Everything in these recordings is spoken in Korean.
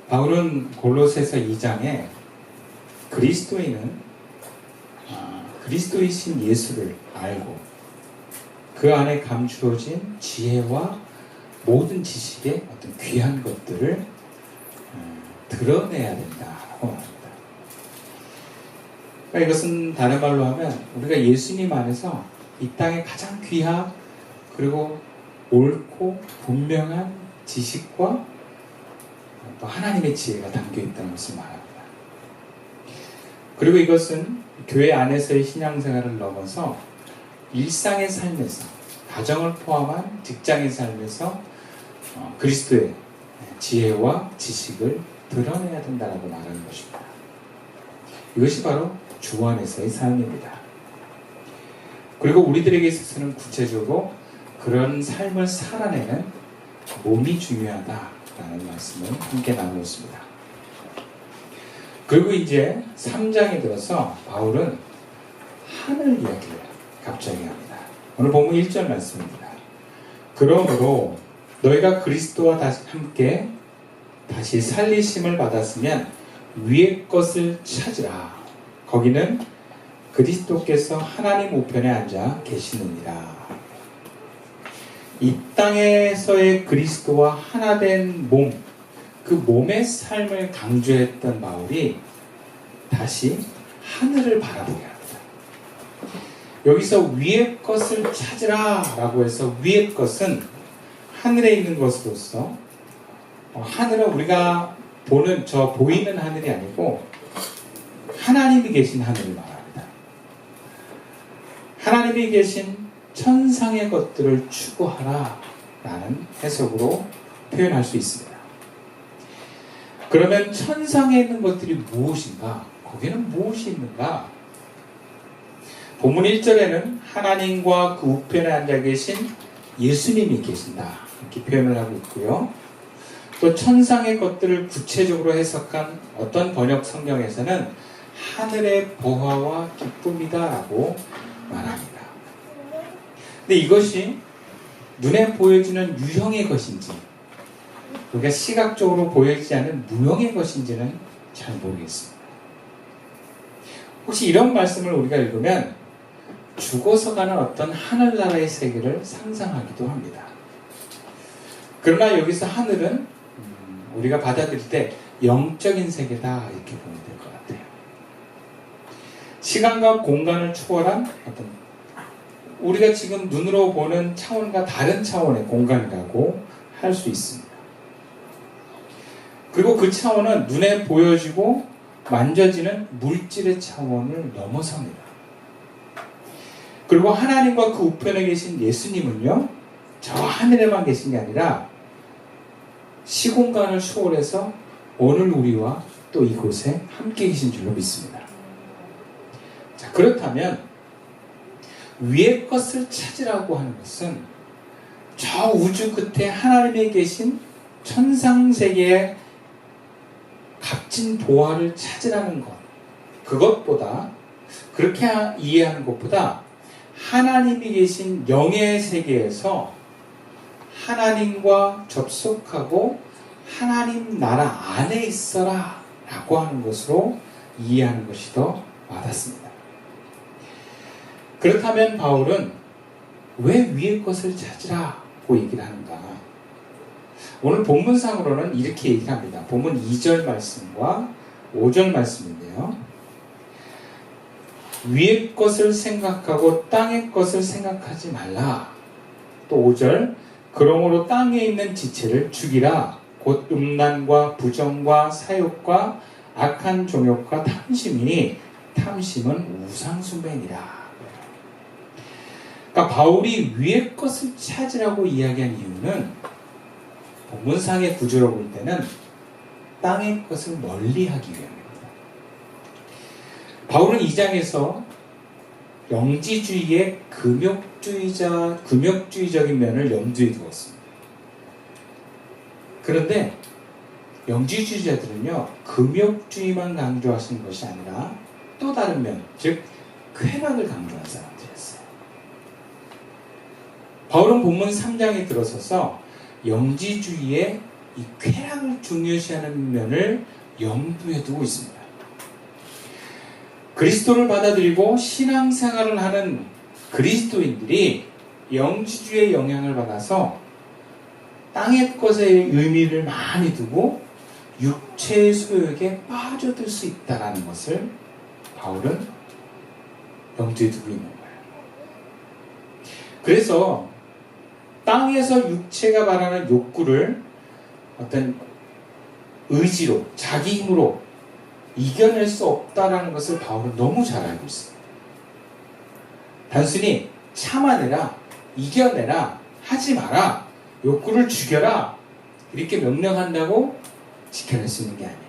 바울은 골로새서 2장에 그리스도인은 그리스도이신 예수를 알고 그 안에 감추어진 지혜와 모든 지식의 어떤 귀한 것들을 드러내야 된다고 말합니다. 그러니까 이것은 다른 말로 하면 우리가 예수님 안에서 이 땅에 가장 귀한 그리고 옳고 분명한 지식과 또 하나님의 지혜가 담겨 있다는 것을 말합니다. 그리고 이것은 교회 안에서의 신앙생활을 넘어서 일상의 삶에서 가정을 포함한 직장의 삶에서 그리스도의 지혜와 지식을 드러내야 된다고 말하는 것입니다. 이것이 바로 주 안에서의 삶입니다. 그리고 우리들에게 있어서는 구체적으로 그런 삶을 살아내는 몸이 중요하다라는 말씀을 함께 나누었습니다. 그리고 이제 3장에 들어서 바울은 하늘 이야기를 갑자기 합니다. 오늘 본문 1절 말씀입니다. 그러므로 너희가 그리스도와 함께 다시 살리심을 받았으면 위의 것을 찾으라. 거기는 그리스도께서 하나님 우편에 앉아 계시느니라. 이 땅에서의 그리스도와 하나 된 몸, 그 몸의 삶을 강조했던 바울이 다시 하늘을 바라보게 합니다. 여기서 위의 것을 찾으라 라고 해서 위의 것은 하늘에 있는 것으로서 하늘은 우리가 보는 저 보이는 하늘이 아니고 하나님이 계신 하늘을 말합니다. 하나님이 계신 천상의 것들을 추구하라 라는 해석으로 표현할 수 있습니다. 그러면 천상에 있는 것들이 무엇인가? 거기는 무엇이 있는가? 본문 1절에는 하나님과 그 우편에 앉아 계신 예수님이 계신다 이렇게 표현을 하고 있고요. 또 천상의 것들을 구체적으로 해석한 어떤 번역 성경에서는 하늘의 보화와 기쁨이다 라고 말합니다. 근데 이것이 눈에 보여지는 유형의 것인지 우리가 시각적으로 보여지지 않는 무형의 것인지는 잘 모르겠습니다. 혹시 이런 말씀을 우리가 읽으면 죽어서 가는 어떤 하늘나라의 세계를 상상하기도 합니다. 그러나 여기서 하늘은 우리가 받아들일 때 영적인 세계다 이렇게 보면 될 것 같아요. 시간과 공간을 초월한 어떤 우리가 지금 눈으로 보는 차원과 다른 차원의 공간이라고 할 수 있습니다. 그리고 그 차원은 눈에 보여지고 만져지는 물질의 차원을 넘어섭니다. 그리고 하나님과 그 우편에 계신 예수님은요, 저 하늘에만 계신 게 아니라 시공간을 초월해서 오늘 우리와 또 이곳에 함께 계신 줄로 믿습니다. 자, 그렇다면 위의 것을 찾으라고 하는 것은 저 우주 끝에 하나님이 계신 천상세계의 값진 보화를 찾으라는 것, 그것보다 그렇게 이해하는 것보다 하나님이 계신 영의 세계에서 하나님과 접속하고 하나님 나라 안에 있어라 라고 하는 것으로 이해하는 것이 더 와닿습니다. 그렇다면 바울은 왜 위의 것을 찾으라고 얘기를 하는가? 오늘 본문상으로는 이렇게 얘기를 합니다. 본문 2절 말씀과 5절 말씀인데요. 위의 것을 생각하고 땅의 것을 생각하지 말라. 또 5절 그러므로 땅에 있는 지체를 죽이라. 곧 음란과 부정과 사욕과 악한 종욕과 탐심이니 탐심은 우상숭배니라. 그러니까 바울이 위의 것을 찾으라고 이야기한 이유는 본문상의 구조로 볼 때는 땅의 것을 멀리하기 위함입니다. 바울은 이 장에서 영지주의의 금욕주의적인 면을 염두에 두었습니다. 그런데 영지주의자들은요, 금욕주의만 강조하시는 것이 아니라 또 다른 면, 즉 쾌락을 강조한 사람들이었어요. 바울은 본문 3장에 들어서서 영지주의의 이 쾌락을 중요시하는 면을 염두에 두고 있습니다. 그리스도를 받아들이고 신앙생활을 하는 그리스도인들이 영지주의 영향을 받아서 땅의 것에 의미를 많이 두고 육체의 소욕에 빠져들 수 있다는 것을 바울은 염두에 두고 있는 거예요. 그래서 땅에서 육체가 말하는 욕구를 어떤 의지로, 자기 힘으로 이겨낼 수 없다는 것을 바울은 너무 잘 알고 있습니다. 단순히 참아내라, 이겨내라, 하지 마라, 욕구를 죽여라 이렇게 명령한다고 지켜낼 수 있는 게 아니에요.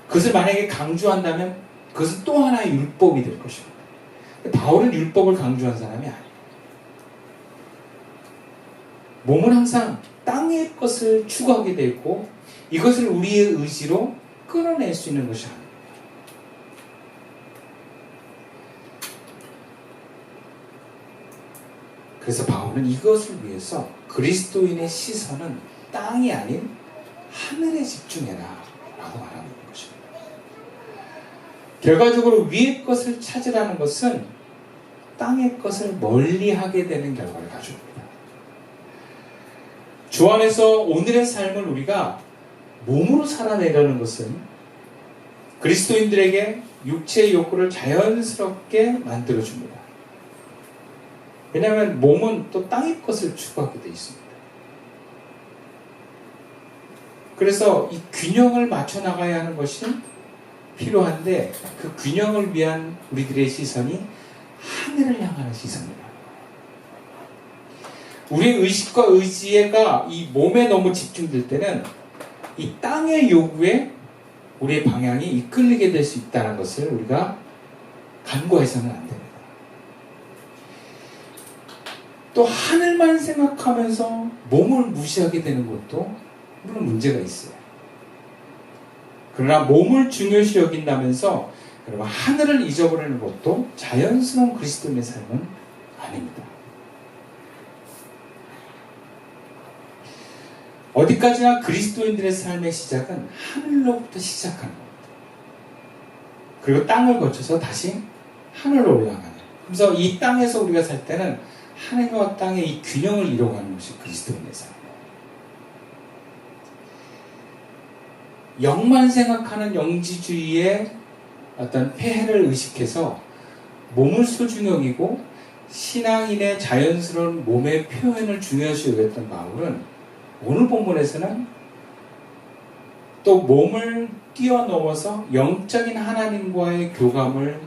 그것을 만약에 강조한다면 그것은 또 하나의 율법이 될 것입니다. 바울은 율법을 강조한 사람이 아니에요. 몸은 항상 땅의 것을 추구하게 되어 있고 이것을 우리의 의지로 끌어낼 수 있는 것이 아닙니다. 그래서 바울은 이것을 위해서 그리스도인의 시선은 땅이 아닌 하늘에 집중해라 라고 말하는 것입니다. 결과적으로 위의 것을 찾으라는 것은 땅의 것을 멀리하게 되는 결과를 가져옵니다. 주 안에서 오늘의 삶을 우리가 몸으로 살아내려는 것은 그리스도인들에게 육체의 욕구를 자연스럽게 만들어줍니다. 왜냐하면 몸은 또 땅의 것을 추구하게 되어 있습니다. 그래서 이 균형을 맞춰 나가야 하는 것이 필요한데 그 균형을 위한 우리들의 시선이 하늘을 향하는 시선입니다. 우리의 의식과 의지가 이 몸에 너무 집중될 때는 이 땅의 요구에 우리의 방향이 이끌리게 될 수 있다는 것을 우리가 간과해서는 안 됩니다. 또 하늘만 생각하면서 몸을 무시하게 되는 것도 물론 문제가 있어요. 그러나 몸을 중요시 여긴다면서 여러분 하늘을 잊어버리는 것도 자연스러운 그리스도인의 삶은 아닙니다. 어디까지나 그리스도인들의 삶의 시작은 하늘로부터 시작하는 겁니다. 그리고 땅을 거쳐서 다시 하늘로 올라가는. 그래서 이 땅에서 우리가 살 때는 하늘과 땅의 이 균형을 이뤄가는 것이 그리스도인의 삶이에요. 영만 생각하는 영지주의의 어떤 폐해를 의식해서 몸을 소중히 여기고 신앙인의 자연스러운 몸의 표현을 중요시 여겼던 바울은 오늘 본문에서는 또 몸을 뛰어넘어서 영적인 하나님과의 교감을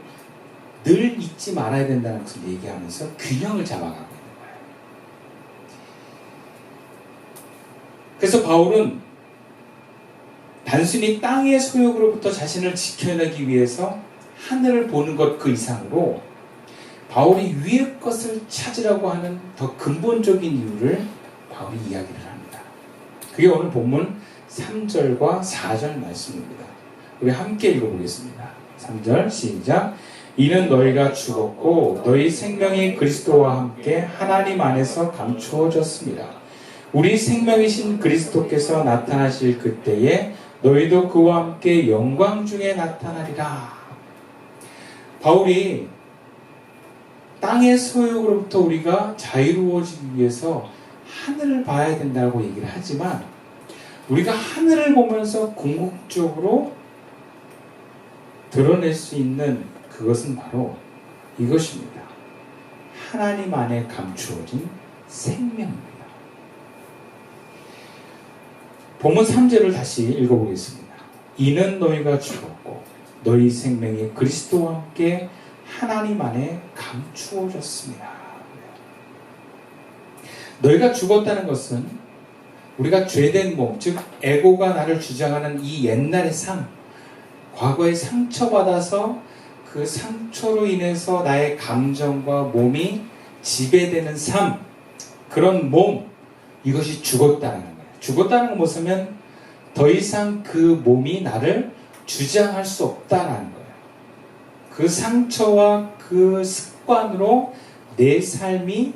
늘 잊지 말아야 된다는 것을 얘기하면서 균형을 잡아가고 있는 거예요. 그래서 바울은 단순히 땅의 소욕으로부터 자신을 지켜내기 위해서 하늘을 보는 것 그 이상으로 바울이 위의 것을 찾으라고 하는 더 근본적인 이유를 바울이 이야기를 합니다. 그게 오늘 본문 3절과 4절 말씀입니다. 우리 함께 읽어보겠습니다. 3절 시작. 이는 너희가 죽었고 너희 생명이 그리스도와 함께 하나님 안에서 감추어졌습니다. 우리 생명이신 그리스도께서 나타나실 그때에 너희도 그와 함께 영광 중에 나타나리라. 바울이 땅의 소욕으로부터 우리가 자유로워지기 위해서 하늘을 봐야 된다고 얘기를 하지만 우리가 하늘을 보면서 궁극적으로 드러낼 수 있는 그것은 바로 이것입니다. 하나님 안에 감추어진 생명입니다. 본문 3절을 다시 읽어보겠습니다. 이는 너희가 죽었고 너희 생명이 그리스도와 함께 하나님 안에 감추어졌습니다. 너희가 죽었다는 것은 우리가 죄된 몸, 즉 에고가 나를 주장하는 이 옛날의 삶, 과거에 상처받아서 그 상처로 인해서 나의 감정과 몸이 지배되는 삶, 그런 몸, 이것이 죽었다는 거예요. 죽었다는 건 무엇이냐면 더 이상 그 몸이 나를 주장할 수 없다는 거예요. 그 상처와 그 습관으로 내 삶이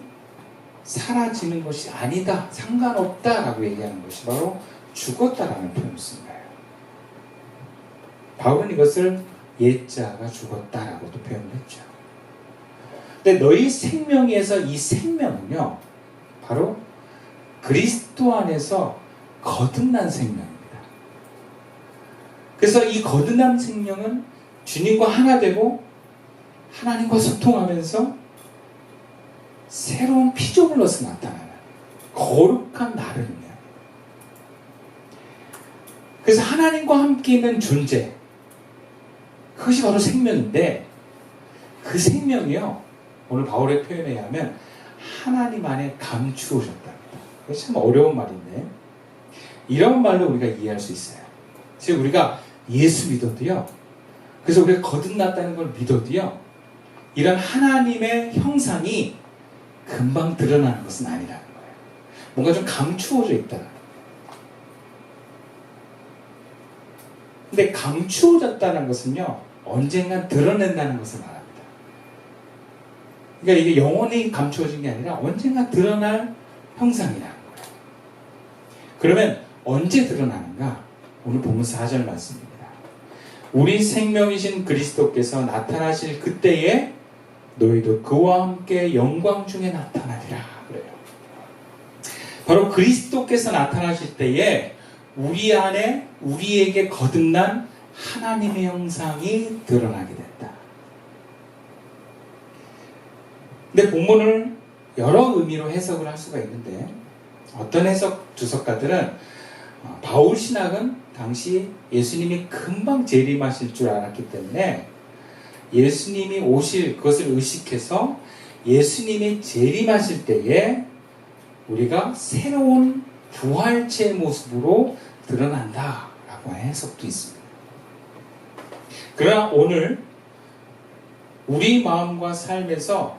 사라지는 것이 아니다, 상관없다라고 얘기하는 것이 바로 죽었다라는 표현을 쓴 거예요. 바울은 이것을 옛자가 죽었다라고도 표현을 했죠. 근데 너희 생명에서 이 생명은요, 바로 그리스도 안에서 거듭난 생명입니다. 그래서 이 거듭난 생명은 주님과 하나 되고 하나님과 소통하면서 새로운 피조물로서 나타나는 거룩한 나를 의미합니다. 그래서 하나님과 함께 있는 존재, 그것이 바로 생명인데, 그 생명이요, 오늘 바울의 표현에 의하면 하나님 안에 감추어졌답니다. 이게 참 어려운 말인데, 이런 말로 우리가 이해할 수 있어요. 즉 우리가 예수 믿어도요, 그래서 우리가 거듭났다는 걸 믿어도요, 이런 하나님의 형상이 금방 드러나는 것은 아니라는 거예요. 뭔가 좀 감추어져 있다는 거예요. 근데 감추어졌다는 것은요, 언젠간 드러낸다는 것을 말합니다. 그러니까 이게 영원히 감추어진 게 아니라 언젠가 드러날 형상이라는 거예요. 그러면 언제 드러나는가? 오늘 본문 4절 말씀입니다. 우리 생명이신 그리스도께서 나타나실 그때에 너희도 그와 함께 영광 중에 나타나리라 그래요. 바로 그리스도께서 나타나실 때에 우리 안에 우리에게 거듭난 하나님의 형상이 드러나게 된다. 근데 본문을 여러 의미로 해석을 할 수가 있는데, 어떤 해석 주석가들은 바울 신학은 당시 예수님이 금방 재림하실 줄 알았기 때문에 예수님이 오실 것을 의식해서 예수님이 재림하실 때에 우리가 새로운 부활체의 모습으로 드러난다라고 하는 해석도 있습니다. 그러나 오늘 우리 마음과 삶에서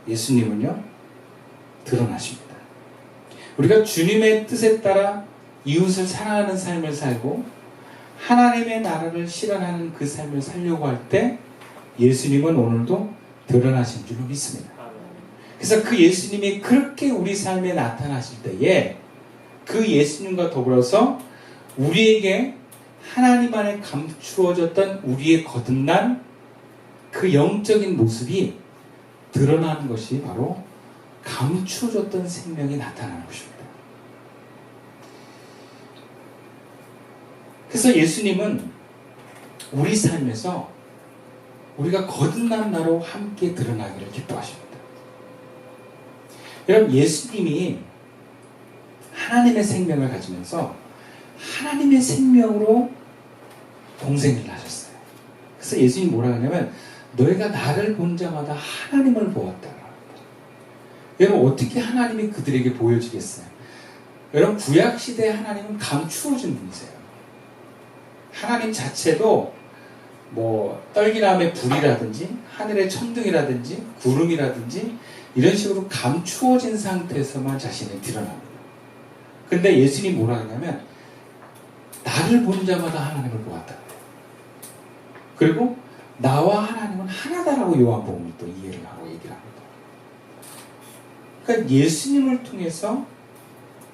예수님은요, 드러나십니다. 우리가 주님의 뜻에 따라 이웃을 사랑하는 삶을 살고 하나님의 나라를 실현하는 그 삶을 살려고 할 때 예수님은 오늘도 드러나신 줄로 믿습니다. 그래서 그 예수님이 그렇게 우리 삶에 나타나실 때에 그 예수님과 더불어서 우리에게 하나님 안에 감추어졌던 우리의 거듭난 그 영적인 모습이 드러나는 것이 바로 감추어졌던 생명이 나타나는 것입니다. 그래서 예수님은 우리 삶에서 우리가 거듭난 나로 함께 드러나기를 기뻐하십니다. 여러분, 예수님이 하나님의 생명을 가지면서 하나님의 생명으로 공생을 하셨어요. 그래서 예수님이 뭐라 하냐면 너희가 나를 본 자마다 하나님을 보았다. 여러분, 어떻게 하나님이 그들에게 보여지겠어요? 여러분, 구약시대의 하나님은 감추어진 분이세요. 하나님 자체도 떨기람의 불이라든지 하늘의 천둥이라든지 구름이라든지 이런 식으로 감추어진 상태에서만 자신이 드러납니다. 근데 예수님이 뭐라 하냐면 나를 본 자마다 하나님을 보았다. 그리고 나와 하나님은 하나다라고 요한복음이 또 이해를 하고 얘기를 합니다. 그러니까 예수님을 통해서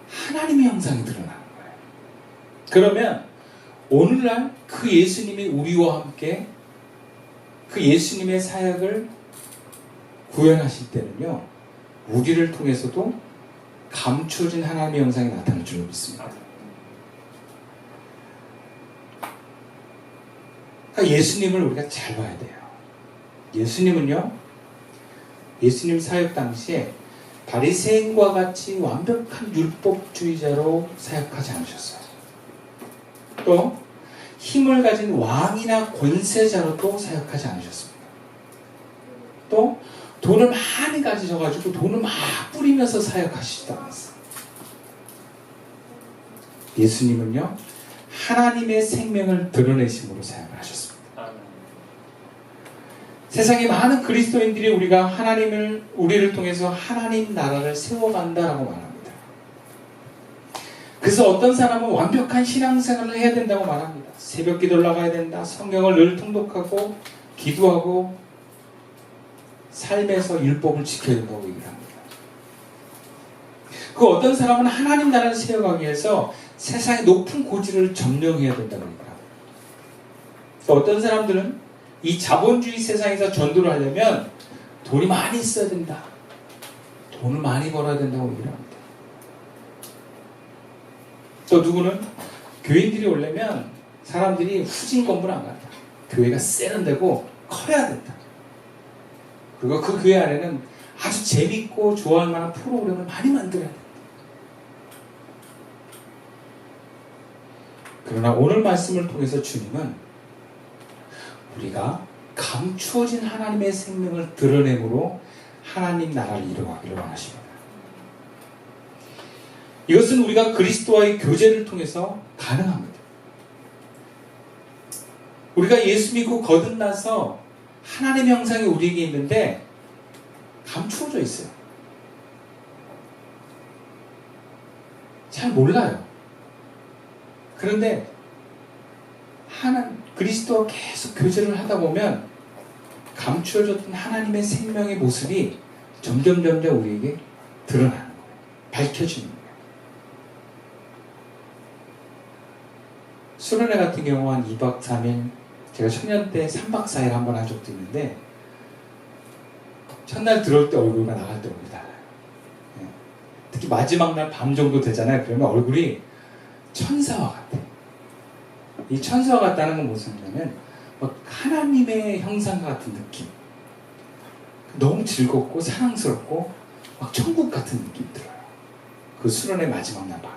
하나님의 형상이 드러나는 거예요. 그러면 오늘날 그 예수님이 우리와 함께 그 예수님의 사역을 구현하실 때는요, 우리를 통해서도 감추어진 하나님의 형상이 나타날 줄 믿습니다. 그러니까 예수님을 우리가 잘 봐야 돼요. 예수님은요, 예수님 사역 당시에 바리새인과 같이 완벽한 율법주의자로 사역하지 않으셨어요. 또 힘을 가진 왕이나 권세자로도 사역하지 않으셨습니다. 또 돈을 많이 가지셔가지고 돈을 막 뿌리면서 사역하시지도 않았어요. 예수님은요, 하나님의 생명을 드러내심으로 사역을 하셨습니다. 세상에 많은 그리스도인들이 우리가 우리를 통해서 하나님 나라를 세워간다라고 말합니다. 그래서 어떤 사람은 완벽한 신앙생활을 해야 된다고 말합니다. 새벽 기도를 나가야 된다. 성경을 늘 통독하고 기도하고 삶에서 율법을 지켜야 된다고 얘기를 합니다. 그 어떤 사람은 하나님 나라를 세워가기 위해서 세상의 높은 고지를 점령해야 된다고 합니다. 어떤 사람들은 이 자본주의 세상에서 전도를 하려면 돈이 많이 있어야 된다. 돈을 많이 벌어야 된다고 얘기를 합니다. 또 누구는 교인들이 오려면 사람들이 후진 건물 안 간다. 교회가 세련되고 커야 된다. 그리고 그 교회 안에는 아주 재밌고 좋아할 만한 프로그램을 많이 만들어야 된다. 그러나 오늘 말씀을 통해서 주님은 우리가 감추어진 하나님의 생명을 드러내므로 하나님 나라를 이루기를 원하십니다. 이것은 우리가 그리스도와의 교제를 통해서 가능합니다. 우리가 예수 믿고 거듭나서 하나님의 형상이 우리에게 있는데 감추어져 있어요. 잘 몰라요. 그런데 그리스도와 계속 교제를 하다 보면 감추어졌던 하나님의 생명의 모습이 점점 우리에게 드러나는 거예요. 밝혀지는 거예요. 수련회 같은 경우 한 2박 3일, 제가 청년 때 3박 4일 한번 한 적도 있는데 첫날 들어올 때 얼굴과 나갈 때 얼굴이 달라요. 특히 마지막 날 밤 정도 되잖아요. 그러면 얼굴이 천사와 같아. 이 천사와 같다는 건 무슨 말이냐면 하나님의 형상 같은 느낌. 너무 즐겁고 사랑스럽고 막 천국 같은 느낌이 들어요. 그 수련의 마지막 날 밤.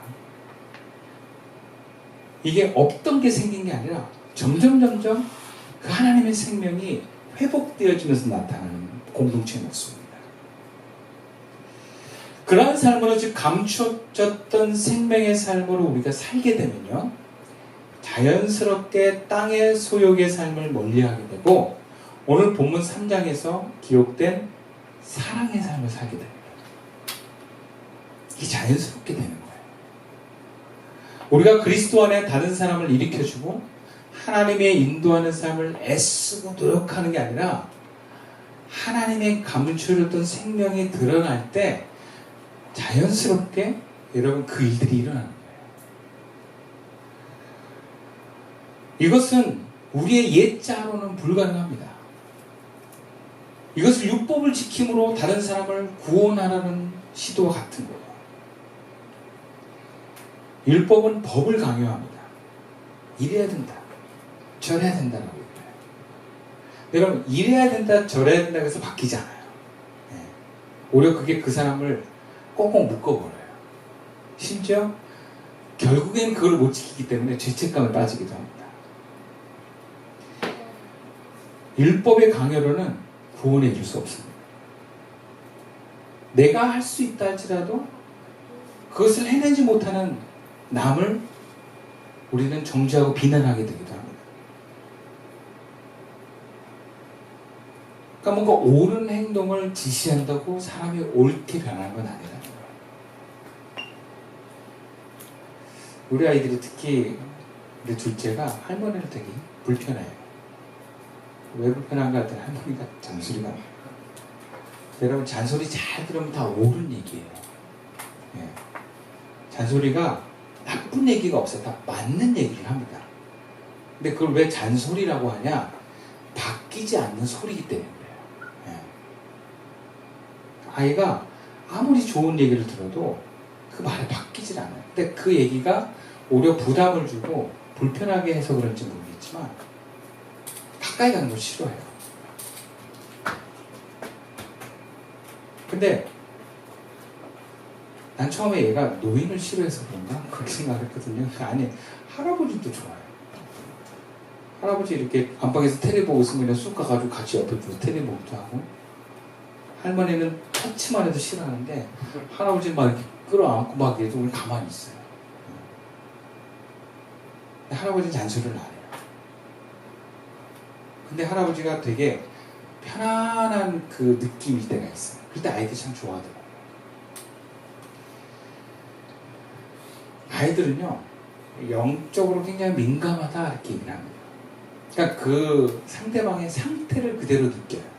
이게 없던 게 생긴 게 아니라 점점 그 하나님의 생명이 회복되어지면서 나타나는 공동체의 모습입니다. 그러한 삶으로 즉 감춰졌던 생명의 삶으로 우리가 살게 되면요, 자연스럽게 땅의 소욕의 삶을 멀리하게 되고 오늘 본문 3장에서 기록된 사랑의 삶을 살게 됩니다. 이게 자연스럽게 되는 거예요. 우리가 그리스도 안에 다른 사람을 일으켜주고 하나님의 인도하는 삶을 애쓰고 노력하는 게 아니라 하나님의 감추어졌던 생명이 드러날 때 자연스럽게 여러분 그 일들이 일어나는 거예요. 이것은 우리의 옛자로는 불가능합니다. 이것을 율법을 지킴으로 다른 사람을 구원하라는 시도와 같은 거예요. 율법은 법을 강요합니다. 이래야 된다, 저래야 된다라고 얘기해요. 여러분, 이래야 된다, 저래야 된다고 해서 바뀌지 않아요. 오히려 그게 그 사람을 꽁꽁 묶어버려요. 심지어 결국엔 그걸 못 지키기 때문에 죄책감에 빠지기도 합니다. 율법의 강요로는 구원해 줄 수 없습니다. 내가 할 수 있다 할지라도 그것을 해내지 못하는 남을 우리는 정죄하고 비난하게 되기도 합니다. 그러니까 뭔가 옳은 행동을 지시한다고 사람이 옳게 변하는 건 아니라는 거예요. 우리 아이들이 특히 우리 둘째가 할머니를 되게 불편해요. 왜 불편한가 했더니 할머니가 잔소리가 나요. 여러분, 잔소리 잘 들으면 다 옳은 얘기예요. 잔소리가 나쁜 얘기가 없어요. 다 맞는 얘기를 합니다. 근데 그걸 왜 잔소리라고 하냐? 바뀌지 않는 소리이기 때문이에요. 아이가 아무리 좋은 얘기를 들어도 그 말이 바뀌질 않아요. 근데 그 얘기가 오히려 부담을 주고 불편하게 해서 그런지 모르겠지만 가까이 가는 걸 싫어해요. 근데 난 처음에 얘가 노인을 싫어해서 그런가? 그렇게 생각했거든요. 아니, 할아버지도 좋아요. 할아버지 이렇게 안방에서 테레비 보고 있으면 그냥 쑥 가가지고 같이 옆에 두고 테레비 보기도 하고, 할머니는 터치만 해도 싫어하는데 할아버지는 막 이렇게 끌어안고 막 해도 우리 가만히 있어요. 할아버지는 잔소리를 안 해요. 근데 할아버지가 되게 편안한 그 느낌일 때가 있어요. 그때 아이들이 참 좋아하더라고요. 아이들은요, 영적으로 굉장히 민감하다 이렇게 얘기를 합니다. 그러니까 그 상대방의 상태를 그대로 느껴요.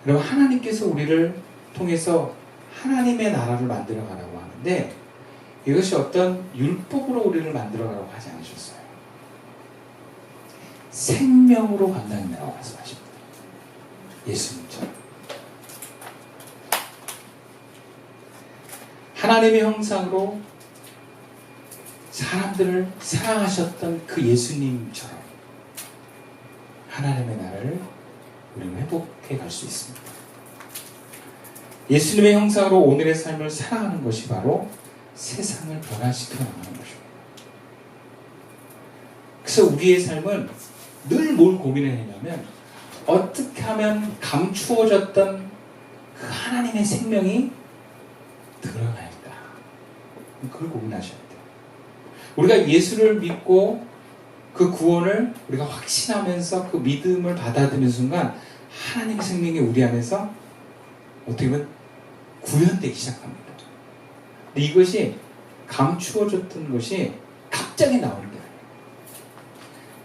그럼 하나님께서 우리를 통해서 하나님의 나라를 만들어 가라고 하는데 이것이 어떤 율법으로 우리를 만들어 가라고 하지 않으셨어요. 생명으로 감당해라고 말씀하십니다. 예수님처럼. 하나님의 형상으로 사람들을 사랑하셨던 그 예수님처럼 하나님의 나라를 우리는 회복해 갈 수 있습니다. 예수님의 형상으로 오늘의 삶을 살아가는 것이 바로 세상을 변화시켜 나가는 것입니다. 그래서 우리의 삶은 늘 뭘 고민을 했냐면 어떻게 하면 감추어졌던 그 하나님의 생명이 드러날까? 그걸 고민하셔야 돼요. 우리가 예수를 믿고 그 구원을 우리가 확신하면서 그 믿음을 받아들이는 순간 하나님의 생명이 우리 안에서 어떻게 보면 구현되기 시작합니다. 근데 이것이 감추어졌던 것이 갑자기 나오는 게 아니에요.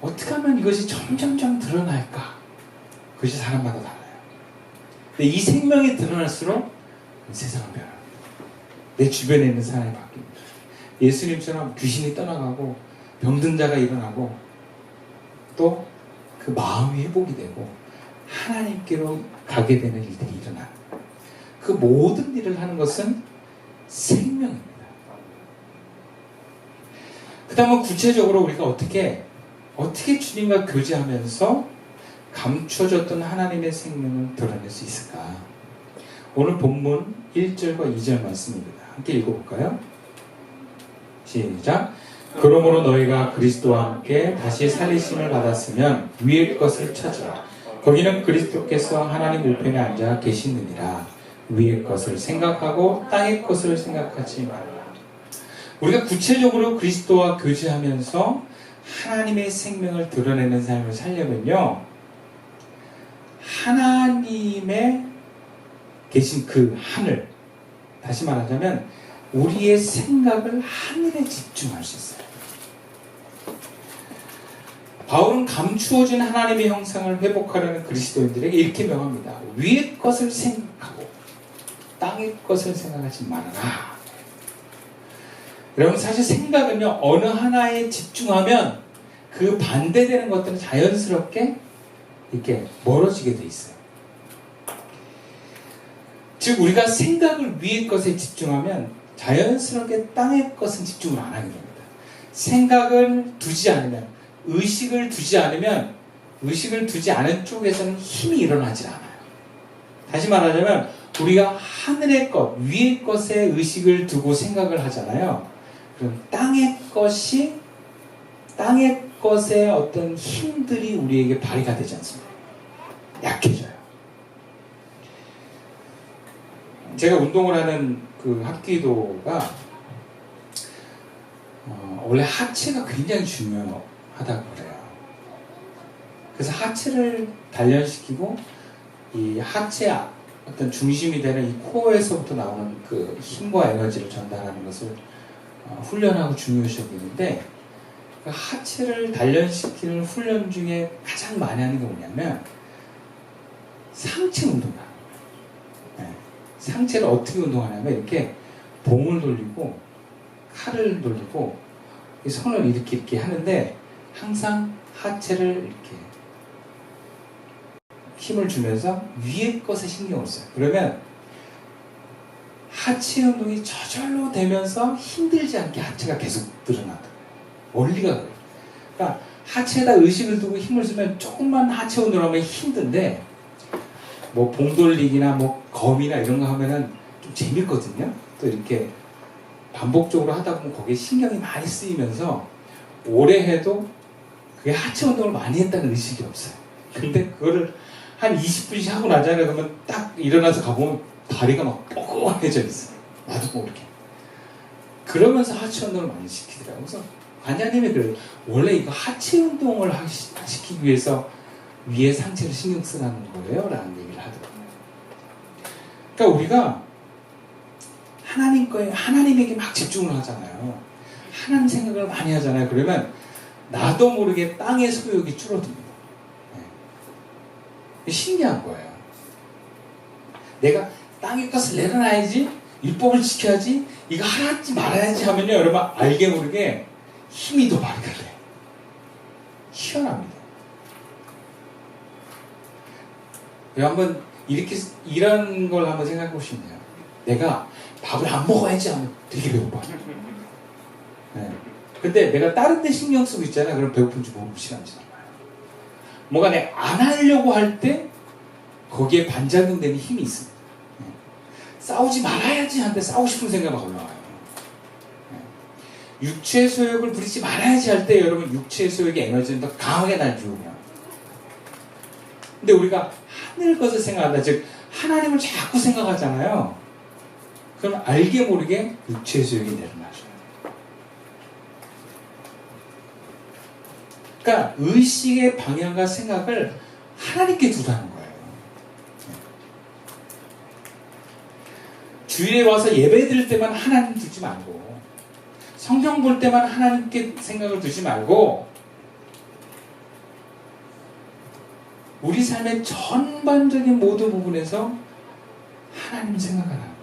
어떻게 하면 이것이 점점점 드러날까? 그것이 사람마다 달라요. 근데 이 생명이 드러날수록 세상은 변합니다. 내 주변에 있는 사람이 바뀝니다. 예수님처럼 귀신이 떠나가고 병든 자가 일어나고 또 그 마음이 회복이 되고 하나님께로 가게 되는 일들이 일어나요. 그 모든 일을 하는 것은 생명입니다. 그 다음은 구체적으로 우리가 어떻게 주님과 교제하면서 감춰졌던 하나님의 생명을 드러낼 수 있을까? 오늘 본문 1절과 2절 말씀입니다. 함께 읽어볼까요? 시작. 그러므로 너희가 그리스도와 함께 다시 살리심을 받았으면 위의 것을 찾으라. 거기는 그리스도께서 하나님 우편에 앉아 계시느니라. 위의 것을 생각하고 땅의 것을 생각하지 말라. 우리가 구체적으로 그리스도와 교제하면서 하나님의 생명을 드러내는 삶을 살려면요, 하나님의 계신 그 하늘, 다시 말하자면 우리의 생각을 하늘에 집중할 수 있어요. 바울은 감추어진 하나님의 형상을 회복하려는 그리스도인들에게 이렇게 명합니다. 위의 것을 생각하고 땅의 것을 생각하지 말아라. 여러분, 사실 생각은요, 어느 하나에 집중하면 그 반대되는 것들은 자연스럽게 이렇게 멀어지게 돼 있어요. 즉, 우리가 생각을 위의 것에 집중하면 자연스럽게 땅의 것은 집중을 안 하게 됩니다. 생각을 두지 않으면, 의식을 두지 않으면, 의식을 두지 않은 쪽에서는 힘이 일어나지 않아요. 다시 말하자면 우리가 하늘의 것, 위의 것에 의식을 두고 생각을 하잖아요. 그럼 땅의 것의 어떤 힘들이 우리에게 발휘가 되지 않습니다. 약해져요. 제가 운동을 하는 그 합기도가 원래 하체가 굉장히 중요하다고 그래요. 그래서 하체를 단련시키고 이 하체 어떤 중심이 되는 이 코어에서부터 나오는 그 힘과 에너지를 전달하는 것을 훈련하고 중요시 여기는데, 그 하체를 단련시키는 훈련 중에 가장 많이 하는 게 뭐냐면 상체 운동이에요. 네. 상체를 어떻게 운동하냐면 이렇게 봉을 돌리고 칼을 돌리고 이 손을 이렇게 하는데 항상 하체를 이렇게 힘을 주면서 위의 것에 신경을 써요. 그러면 하체 운동이 저절로 되면서 힘들지 않게 하체가 계속 늘어나더라고요. 원리가 그래요. 그러니까 하체에다 의식을 두고 힘을 쓰면 조금만 하체 운동을 하면 힘든데, 뭐 봉 돌리기나 뭐 검이나 이런 거 하면은 좀 재밌거든요. 또 이렇게 반복적으로 하다 보면 거기에 신경이 많이 쓰이면서 오래 해도 그게 하체 운동을 많이 했다는 의식이 없어요. 근데 그거를 한 20분씩 하고 나잖아요. 그러면 딱 일어나서 가보면 다리가 막 뻐근해져 있어요. 나도 모르게. 그러면서 하체 운동을 많이 시키더라고요. 그래서 관장님이 그래요. 원래 이거 하체 운동을 시키기 위해서 위에 상체를 신경 쓰라는 거예요? 라는 얘기를 하더라고요. 그러니까 우리가 하나님에게 막 집중을 하잖아요. 하나님 생각을 많이 하잖아요. 그러면 나도 모르게 땅의 소욕이 줄어듭니다. 네. 신기한 거예요. 내가 땅의 것을 내려놔야지 율법을 지켜야지, 이거 하지 말아야지 하면요, 여러분 알게 모르게 힘이 더 많이 갈래요. 희한합니다. 한번 이런 걸 한번 생각해 보시면, 내가 밥을 안 먹어야지 하면 되게 배고파요. 네. 근데 내가 다른 데 신경 쓰고 있잖아. 그럼 배고픈지 모르고 시간 지나가요. 뭐가 내가 안 하려고 할 때 거기에 반작용되는 힘이 있습니다. 네. 싸우지 말아야지 하는데 싸우고 싶은 생각이 올라와요. 네. 육체의 소욕을 부리지 말아야지 할 때 여러분 육체의 소욕의 에너지는 더 강하게 날주고요. 근데 우리가 하늘 것을 생각한다. 즉 하나님을 자꾸 생각하잖아요. 그럼 알게 모르게 육체의 소욕이 내려나죠. 그러니까 의식의 방향과 생각을 하나님께 두라는 거예요. 주일에 와서 예배 드릴 때만 하나님 두지 말고, 성경 볼 때만 하나님께 생각을 두지 말고, 우리 삶의 전반적인 모든 부분에서 하나님 생각하라.